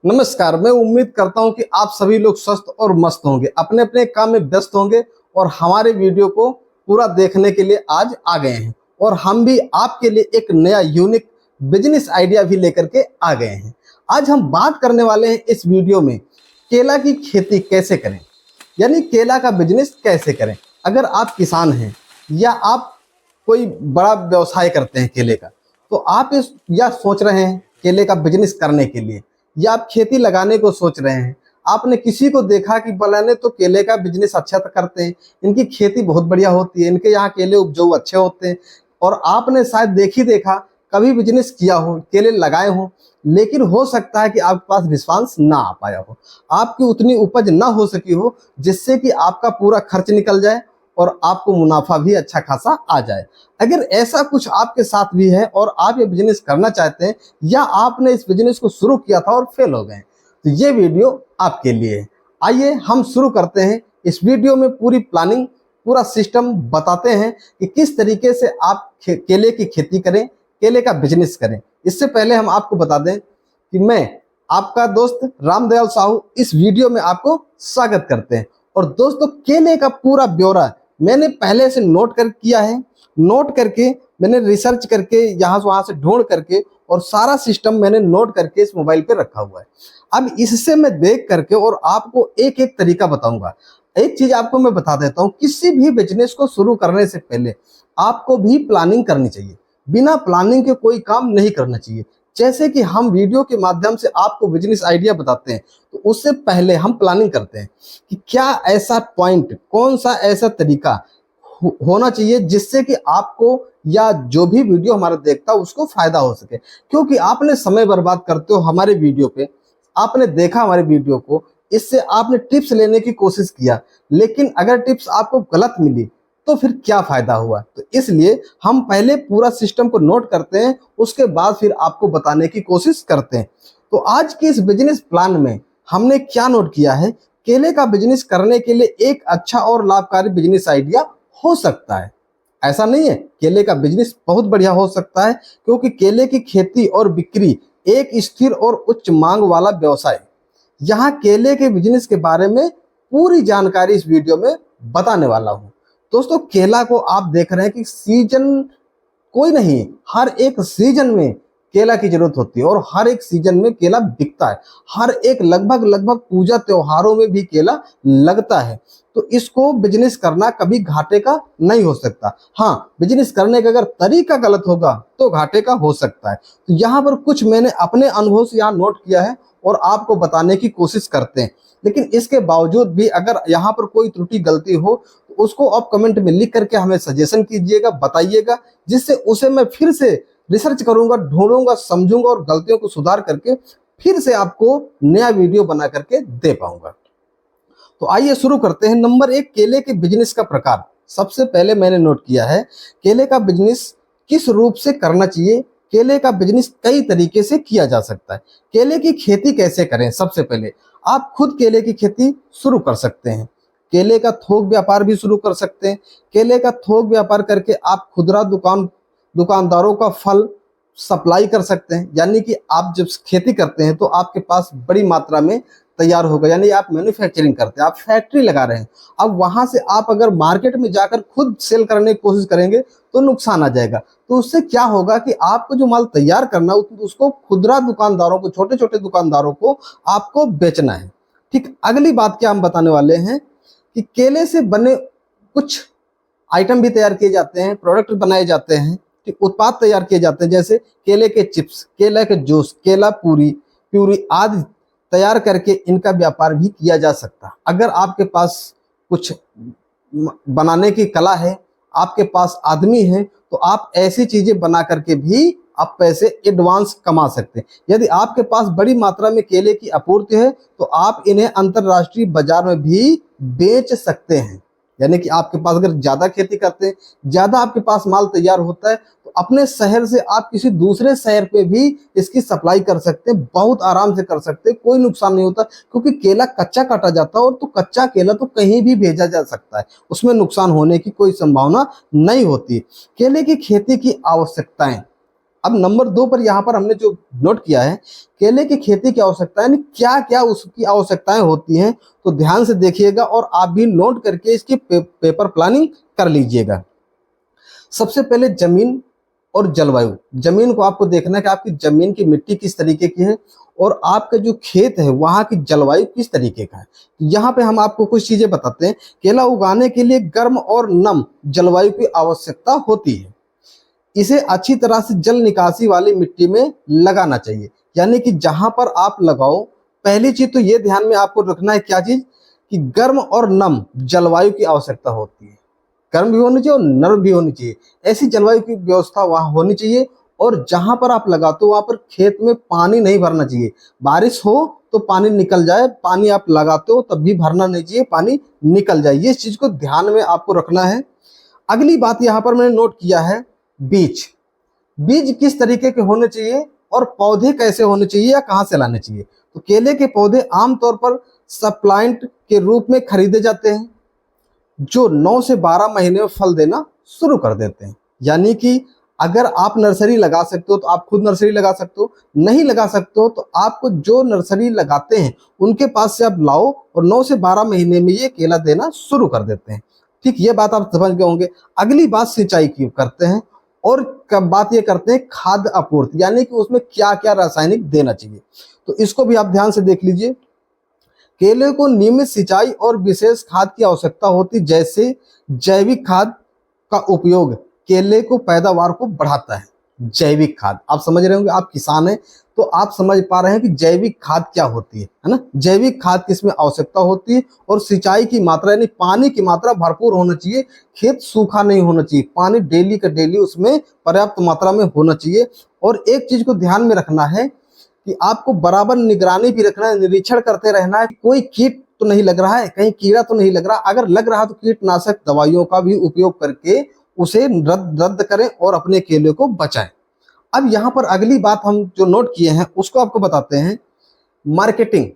नमस्कार। मैं उम्मीद करता हूं कि आप सभी लोग स्वस्थ और मस्त होंगे, अपने अपने काम में व्यस्त होंगे और हमारे वीडियो को पूरा देखने के लिए आज आ गए हैं। और हम भी आपके लिए एक नया यूनिक बिजनेस आइडिया भी लेकर के आ गए हैं। आज हम बात करने वाले हैं इस वीडियो में केला की खेती कैसे करें, यानी केला का बिजनेस कैसे करें। अगर आप किसान हैं या आप कोई बड़ा व्यवसाय करते हैं केले का, तो आप इस या सोच रहे हैं केले का बिजनेस करने के लिए, या आप खेती लगाने को सोच रहे हैं। आपने किसी को देखा कि फलाने तो केले का बिजनेस अच्छा करते हैं, इनकी खेती बहुत बढ़िया होती है, इनके यहाँ केले उपजाऊ अच्छे होते हैं, और आपने शायद देखा कभी बिजनेस किया हो, केले लगाए हो, लेकिन हो सकता है कि आपके पास रिस्पांस ना आ पाया हो, आपकी उतनी उपज ना हो सकी हो जिससे कि आपका पूरा खर्च निकल जाए और आपको मुनाफा भी अच्छा खासा आ जाए। अगर ऐसा कुछ आपके साथ भी है और आप ये बिजनेस करना चाहते हैं, या आपने इस बिजनेस को शुरू किया था और फेल हो गए, तो ये वीडियो आपके लिए है। आइए हम शुरू करते हैं। इस वीडियो में पूरी प्लानिंग, पूरा सिस्टम बताते हैं कि किस तरीके से आप केले की खेती करें, केले का बिजनेस करें। इससे पहले हम आपको बता दें कि मैं आपका दोस्त रामदयाल साहू इस वीडियो में आपको स्वागत करते हैं। और दोस्तों, केले का पूरा ब्यौरा मैंने पहले से नोट कर किया है, नोट करके मैंने रिसर्च करके यहाँ से वहाँ से ढूंढ करके और सारा सिस्टम मैंने नोट करके इस मोबाइल पे रखा हुआ है। अब इससे मैं देख करके और आपको एक एक तरीका बताऊंगा। एक चीज आपको मैं बता देता हूँ, किसी भी बिजनेस को शुरू करने से पहले आपको भी प्लानिंग करनी चाहिए। बिना प्लानिंग के कोई काम नहीं करना चाहिए। जैसे कि हम वीडियो के माध्यम से आपको बिजनेस आइडिया बताते हैं, तो उससे पहले हम प्लानिंग करते हैं कि क्या ऐसा पॉइंट, कौन सा ऐसा तरीका होना चाहिए जिससे कि आपको या जो भी वीडियो हमारा देखता है उसको फायदा हो सके। क्योंकि आपने समय बर्बाद करते हो हमारे वीडियो पे, आपने देखा हमारे वीडियो को, इससे आपने टिप्स लेने की कोशिश किया, लेकिन अगर टिप्स आपको गलत मिली तो फिर क्या फायदा हुआ। तो इसलिए हम पहले पूरा सिस्टम को नोट करते हैं, उसके बाद फिर आपको बताने की कोशिश करते हैं। तो आज के इस बिजनेस प्लान में हमने क्या नोट किया है, केले का बिजनेस करने के लिए एक अच्छा और लाभकारी बिजनेस आइडिया हो सकता है। ऐसा नहीं है, केले का बिजनेस बहुत बढ़िया हो सकता है, क्योंकि केले की खेती और बिक्री एक स्थिर और उच्च मांग वाला व्यवसाय। यहाँ केले के बिजनेस के बारे में पूरी जानकारी इस वीडियो में बताने वाला हूँ। दोस्तों, केला को आप देख रहे हैं कि सीजन कोई नहीं, हर एक सीजन में केला की जरूरत होती है और हर एक सीजन में केला बिकता है। हर एक लगभग पूजा त्योहारों में भी केला लगता है। तो इसको बिजनेस करना कभी घाटे का नहीं हो सकता। हाँ, बिजनेस करने का अगर तरीका गलत होगा तो घाटे का हो सकता है। तो यहाँ पर कुछ मैंने अपने अनुभव से यहाँ नोट किया है और आपको बताने की कोशिश करते हैं। लेकिन इसके बावजूद भी अगर यहाँ पर कोई त्रुटि गलती हो तो उसको आप कमेंट में लिख करके हमें सजेशन कीजिएगा, बताइएगा, जिससे उसे मैं फिर से रिसर्च करूंगा, ढूंढूंगा, समझूंगा और गलतियों को सुधार करके फिर से आपको नया वीडियो बना करके दे पाऊंगा। तो आइए शुरू करते हैं। नंबर 1, केले के बिजनेस का प्रकार। सबसे पहले मैंने नोट किया है केले का बिजनेस किस रूप से करना चाहिए। केले का बिजनेस कई तरीके से किया जा सकता है। केले की खेती कैसे करें? सबसे पहले आप खुद केले की खेती शुरू कर सकते हैं। केले का थोक व्यापार भी शुरू कर सकते हैं। केले का थोक व्यापार करके आप खुदरा दुकानदारों का फल सप्लाई कर सकते हैं। यानी कि आप जब खेती करते हैं तो आपके पास बड़ी मात्रा में तैयार होगा, यानी आप मैन्युफैक्चरिंग करते हैं, आप फैक्ट्री लगा रहे हैं। अब वहां से आप अगर मार्केट में जाकर खुद सेल करने की कोशिश करेंगे तो नुकसान आ जाएगा। तो उससे क्या होगा कि आपको जो माल तैयार करना है उसको खुदरा दुकानदारों को, छोटे छोटे दुकानदारों को आपको बेचना है। ठीक, अगली बात क्या हम बताने वाले हैं कि केले से बने कुछ आइटम भी तैयार किए जाते हैं, प्रोडक्ट बनाए जाते हैं, ठीक, उत्पाद तैयार किए जाते हैं, जैसे केले के चिप्स, केले के जूस, केला पूरी प्यूरी आदि तैयार करके इनका व्यापार भी किया जा सकता है। अगर आपके पास कुछ बनाने की कला है, आपके पास आदमी है, तो आप ऐसी चीजें बना करके भी आप पैसे एडवांस कमा सकते हैं। यदि आपके पास बड़ी मात्रा में केले की आपूर्ति है तो आप इन्हें अंतरराष्ट्रीय बाजार में भी बेच सकते हैं। यानी कि आपके पास अगर ज्यादा खेती करते हैं, ज्यादा आपके पास माल तैयार होता है, तो अपने शहर से आप किसी दूसरे शहर पे भी इसकी सप्लाई कर सकते हैं, बहुत आराम से कर सकते हैं, कोई नुकसान नहीं होता। क्योंकि केला कच्चा काटा जाता है और तो कच्चा केला तो कहीं भी भेजा जा सकता है, उसमें नुकसान होने की कोई संभावना नहीं होती। केले की खेती की आवश्यकताएं, अब नंबर 2 पर यहाँ पर हमने जो नोट किया है, केले की खेती की आवश्यकता यानी क्या क्या उसकी आवश्यकताएं होती हैं, तो ध्यान से देखिएगा और आप भी नोट करके इसकी पेपर प्लानिंग कर लीजिएगा। सबसे पहले जमीन और जलवायु। जमीन को आपको देखना है कि आपकी जमीन की मिट्टी किस तरीके की है और आपका जो खेत है वहां की जलवायु किस तरीके का है। यहाँ पे हम आपको कुछ चीजें बताते हैं। केला उगाने के लिए गर्म और नम जलवायु की आवश्यकता होती है। इसे अच्छी तरह से जल निकासी वाली मिट्टी में लगाना चाहिए, यानी कि जहां पर आप लगाओ, पहली चीज तो ये ध्यान में आपको रखना है, क्या चीज, कि गर्म और नम जलवायु की आवश्यकता होती है। गर्म भी होनी चाहिए और नर्म भी होनी चाहिए, ऐसी जलवायु की व्यवस्था वहां होनी चाहिए। और जहां पर आप लगाते हो वहां पर खेत में पानी नहीं भरना चाहिए। बारिश हो तो पानी निकल जाए, पानी आप लगाते हो तब भी भरना नहीं चाहिए, पानी निकल जाए। ये चीज को ध्यान में आपको रखना है। अगली बात यहाँ पर मैंने नोट किया है, बीज। बीज किस तरीके के होने चाहिए और पौधे कैसे होने चाहिए या कहाँ से लाने चाहिए। तो केले के पौधे आमतौर पर सप्लाइंट के रूप में खरीदे जाते हैं, जो 9 से 12 महीने में फल देना शुरू कर देते हैं। यानी कि अगर आप नर्सरी लगा सकते हो तो आप खुद नर्सरी लगा सकते हो, नहीं लगा सकते हो तो आपको जो नर्सरी लगाते हैं उनके पास से आप लाओ और 9 से 12 महीने में ये केला देना शुरू कर देते हैं। ठीक, ये बात आप समझ गए होंगे। अगली बात सिंचाई की करते हैं और बात ये करते हैं खाद्य आपूर्ति, यानी कि उसमें क्या क्या रासायनिक देना चाहिए। तो इसको भी आप ध्यान से देख लीजिए। केले को नियमित सिंचाई और विशेष खाद की आवश्यकता होती, जैसे जैविक खाद का उपयोग केले को पैदावार को बढ़ाता है। जैविक खाद आप समझ रहे होंगे, आप किसान हैं तो आप समझ पा रहे हैं कि जैविक खाद क्या होती है ना। जैविक खाद की इसमें आवश्यकता होती है। और सिंचाई की मात्रा यानी पानी की मात्रा भरपूर होना चाहिए, खेत सूखा नहीं होना चाहिए, पानी डेली का डेली उसमें पर्याप्त मात्रा में होना चाहिए। और एक चीज को ध्यान में रखना है कि आपको बराबर निगरानी भी रखना है, निरीक्षण करते रहना है, कोई कीट तो नहीं लग रहा है, कहीं कीड़ा तो नहीं लग रहा। अगर लग रहा तो कीटनाशक दवाइयों का भी उपयोग करके उसे रद्द करें और अपने केले को बचाएं। अब यहाँ पर अगली बात हम जो नोट किए हैं उसको आपको बताते हैं, मार्केटिंग।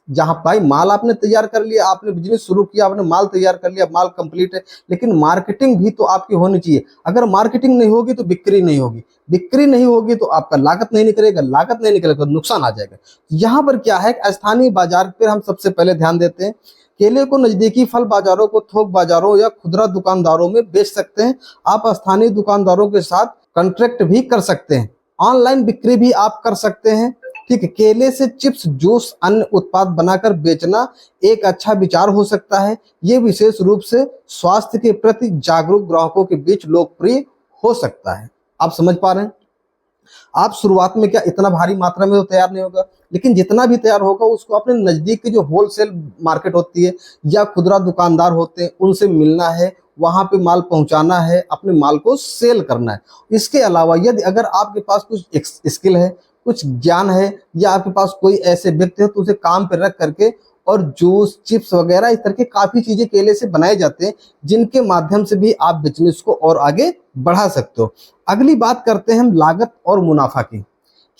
जहां भाई माल आपने तैयार कर लिया, आपने बिजनेस शुरू किया, आपने माल तैयार कर लिया, माल कंप्लीट है, लेकिन मार्केटिंग भी तो आपकी होनी चाहिए। अगर मार्केटिंग नहीं होगी तो बिक्री नहीं होगी, बिक्री नहीं होगी तो आपका लागत नहीं निकलेगा, लागत नहीं निकलेगा तो नुकसान आ जाएगा। यहाँ पर क्या है, स्थानीय बाजार पर हम सबसे पहले ध्यान देते हैं। केले को नजदीकी फल बाजारों को थोक बाजारों या खुदरा दुकानदारों में बेच सकते हैं। आप स्थानीय दुकानदारों के साथ कॉन्ट्रैक्ट भी कर सकते हैं, ऑनलाइन बिक्री भी आप कर सकते हैं। ठीक है, केले से चिप्स, जूस, अन्य उत्पाद बनाकर बेचना एक अच्छा विचार हो सकता है। ये विशेष रूप से स्वास्थ्य के प्रति जागरूक ग्राहकों के बीच लोकप्रिय हो सकता है। आप समझ पा रहे हैं। आप शुरुआत में क्या इतना भारी मात्रा में तो तैयार नहीं होगा, लेकिन जितना भी तैयार होगा उसको अपने नजदीक की जो होलसेल मार्केट होती है या खुदरा दुकानदार होते हैं उनसे मिलना है, वहां पे माल पहुंचाना है, अपने माल को सेल करना है। इसके अलावा यदि अगर आपके पास कुछ स्किल है, कुछ ज्ञान है, या आपके पास कोई ऐसे व्यक्ति है तो उसे काम पर रख करके, और जूस, चिप्स वगैरह इस तरह के काफी चीजें केले से बनाए जाते हैं, जिनके माध्यम से भी आप बिजनेस को और आगे बढ़ा सकते हो। अगली बात करते हैं हम लागत और मुनाफा की।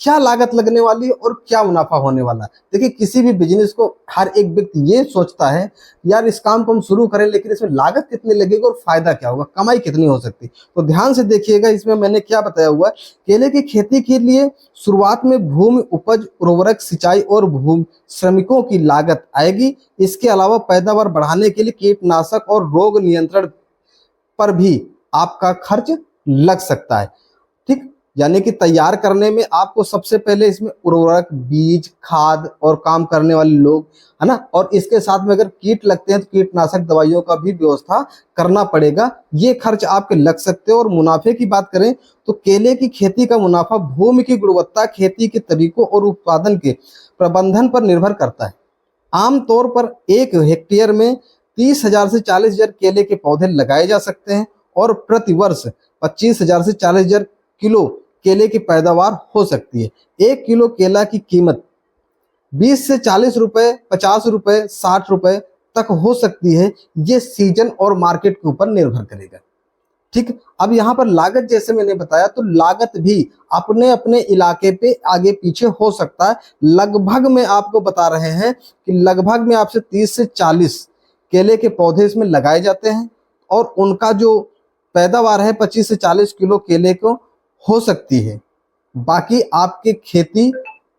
क्या लागत लगने वाली है और क्या मुनाफा होने वाला है। देखिए, किसी भी बिजनेस को हर एक व्यक्ति ये सोचता है, यार इस काम को हम शुरू करें लेकिन इसमें लागत कितनी लगेगी और फायदा क्या होगा, कमाई कितनी हो सकती। तो ध्यान से देखिएगा, इसमें मैंने क्या बताया हुआ है। केले की खेती के लिए शुरुआत में भूमि, उपज, उर्वरक, सिंचाई और भूमि श्रमिकों की लागत आएगी। इसके अलावा पैदावार बढ़ाने के लिए कीटनाशक और रोग नियंत्रण पर भी आपका खर्च लग सकता है। ठीक, यानी कि तैयार करने में आपको सबसे पहले इसमें उर्वरक, बीज, खाद और काम करने वाले लोग, है ना, और इसके साथ में अगर कीट लगते हैं तो कीटनाशक दवाइयों का भी व्यवस्था करना पड़ेगा। ये खर्च आपके लग सकते हैं। और मुनाफे की बात करें तो केले की खेती का मुनाफा भूमि की गुणवत्ता, खेती के तरीकों और उत्पादन के प्रबंधन पर निर्भर करता है। आमतौर पर 1 हेक्टेयर में 30,000 से 40,000 केले के पौधे लगाए जा सकते हैं और प्रति वर्ष 25,000 से 40,000 किलो केले की पैदावार हो सकती है। 1 किलो केला की कीमत 20 से 40 रुपए, 50 रुपए, 60 रुपए तक हो सकती है। ये सीजन और मार्केट के ऊपर निर्भर करेगा। ठीक, अब यहाँ पर लागत जैसे मैंने बताया, तो लागत भी अपने अपने इलाके पे आगे पीछे हो सकता है। लगभग में आपको बता रहे हैं कि लगभग में आपसे 30 से 40 केले के पौधे इसमें लगाए जाते हैं और उनका जो पैदावार है 25 से 40 किलो केले को हो सकती है। बाकी आपके खेती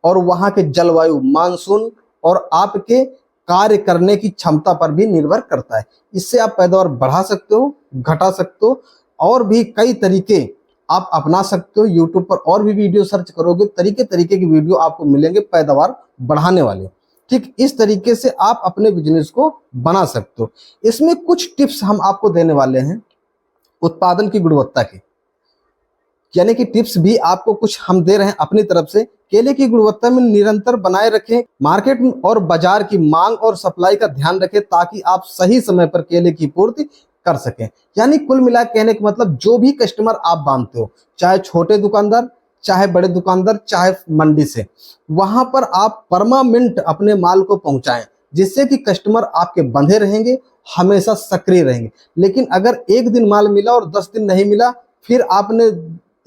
और वहां के जलवायु, मानसून और आपके कार्य करने की क्षमता पर भी निर्भर करता है। इससे आप पैदावार बढ़ा सकते हो, घटा सकते हो, और भी कई तरीके आप अपना सकते हो। यूट्यूब पर और भी वीडियो सर्च करोगे, तरीके तरीके की वीडियो आपको मिलेंगे पैदावार बढ़ाने वाले। ठीक इस तरीके से आप अपने बिजनेस को बना सकते हो। इसमें कुछ टिप्स हम आपको देने वाले हैं उत्पादन की गुणवत्ता की, यानी कि टिप्स भी आपको कुछ हम दे रहे हैं अपनी तरफ से। केले की गुणवत्ता में निरंतर बनाए रखें, मार्केट और बाजार की मांग और सप्लाई का ध्यान रखें ताकि आप सही समय पर केले की पूर्ति कर सकें। यानी कुल मिला कहने का मतलब जो भी कस्टमर आप बांधते हो, चाहे छोटे दुकानदार, चाहे बड़े दुकानदार, चाहे मंडी से, वहां पर आप परमानेंट अपने माल को पहुंचाएं, जिससे कि कस्टमर आपके बंधे रहेंगे, हमेशा सक्रिय रहेंगे। लेकिन अगर एक दिन माल मिला और 10 दिन नहीं मिला, फिर आपने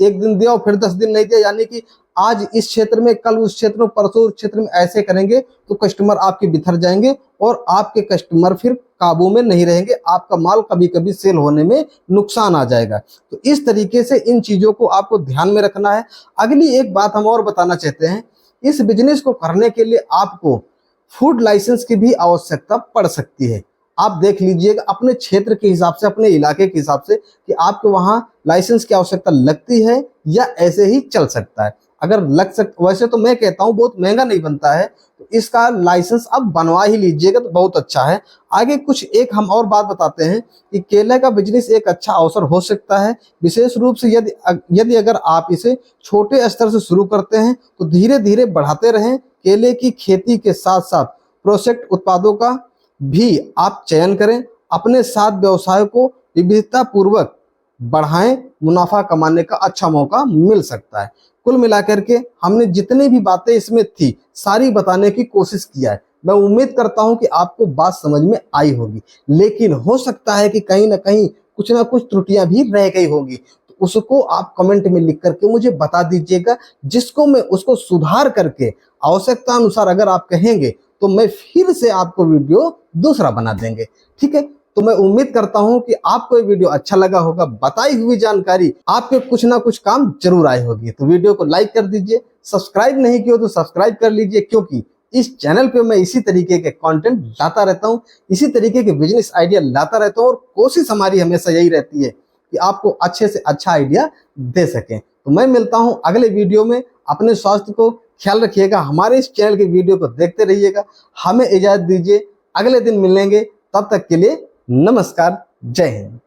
एक दिन दिया और फिर 10 दिन नहीं दिया, यानी कि आज इस क्षेत्र में, कल उस क्षेत्र में, परसों उस क्षेत्र में, ऐसे करेंगे तो कस्टमर आपके बिखर जाएंगे और आपके कस्टमर फिर काबू में नहीं रहेंगे। आपका माल कभी कभी सेल होने में नुकसान आ जाएगा। तो इस तरीके से इन चीजों को आपको ध्यान में रखना है। अगली एक बात हम और बताना चाहते हैं, इस बिजनेस को करने के लिए आपको फूड लाइसेंस की भी आवश्यकता पड़ सकती है। आप देख लीजिएगा अपने क्षेत्र के हिसाब से, अपने इलाके के हिसाब से कि आपके वहां लाइसेंस की आवश्यकता लगती है या ऐसे ही चल सकता है। अगर लग सकता, वैसे तो मैं कहता हूं बहुत महंगा नहीं बनता है, तो इसका लाइसेंस आप बनवा ही लीजिएगा तो बहुत अच्छा है। आगे कुछ एक हम और बात बताते हैं कि केले का बिजनेस एक अच्छा अवसर हो सकता है, विशेष रूप से यदि अगर आप इसे छोटे स्तर से शुरू करते हैं तो धीरे धीरे बढ़ाते रहें। केले की खेती के साथ साथ प्रोसेस्ड उत्पादों का भी आप चयन करें, अपने साथ व्यवसाय को विविधता पूर्वक बढ़ाएं, मुनाफा कमाने का अच्छा मौका मिल सकता है। कुल मिलाकर के हमने जितनी भी बातें इसमें थी सारी बताने की कोशिश किया है। मैं उम्मीद करता हूं कि आपको बात समझ में आई होगी, लेकिन हो सकता है कि कहीं ना कहीं कुछ ना कुछ त्रुटियां भी रह गई होगी, तो उसको आप कमेंट में लिख करके मुझे बता दीजिएगा, जिसको मैं उसको सुधार करके आवश्यकता अनुसार अगर आप कहेंगे तो मैं फिर से आपको वीडियो दूसरा बना देंगे। ठीक है, तो मैं उम्मीद करता हूं कि आपको ये वीडियो अच्छा लगा होगा, बताई हुई जानकारी आपके कुछ ना कुछ काम जरूर आई होगी। तो वीडियो को लाइक कर दीजिए, सब्सक्राइब नहीं किया तो सब्सक्राइब कर लीजिए, क्योंकि इस चैनल पे मैं इसी तरीके के कंटेंट लाता रहता हूं, इसी तरीके के बिजनेस आइडिया लाता रहता हूं, और कोशिश हमारी हमेशा यही रहती है कि आपको अच्छे से अच्छा आइडिया दे सकें। तो मैं मिलता हूं अगले वीडियो में। अपने स्वास्थ्य को ख्याल रखिएगा, हमारे इस चैनल के वीडियो को देखते रहिएगा। हमें इजाजत दीजिए, अगले दिन मिलेंगे, तब तक के लिए नमस्कार, जय हिंद।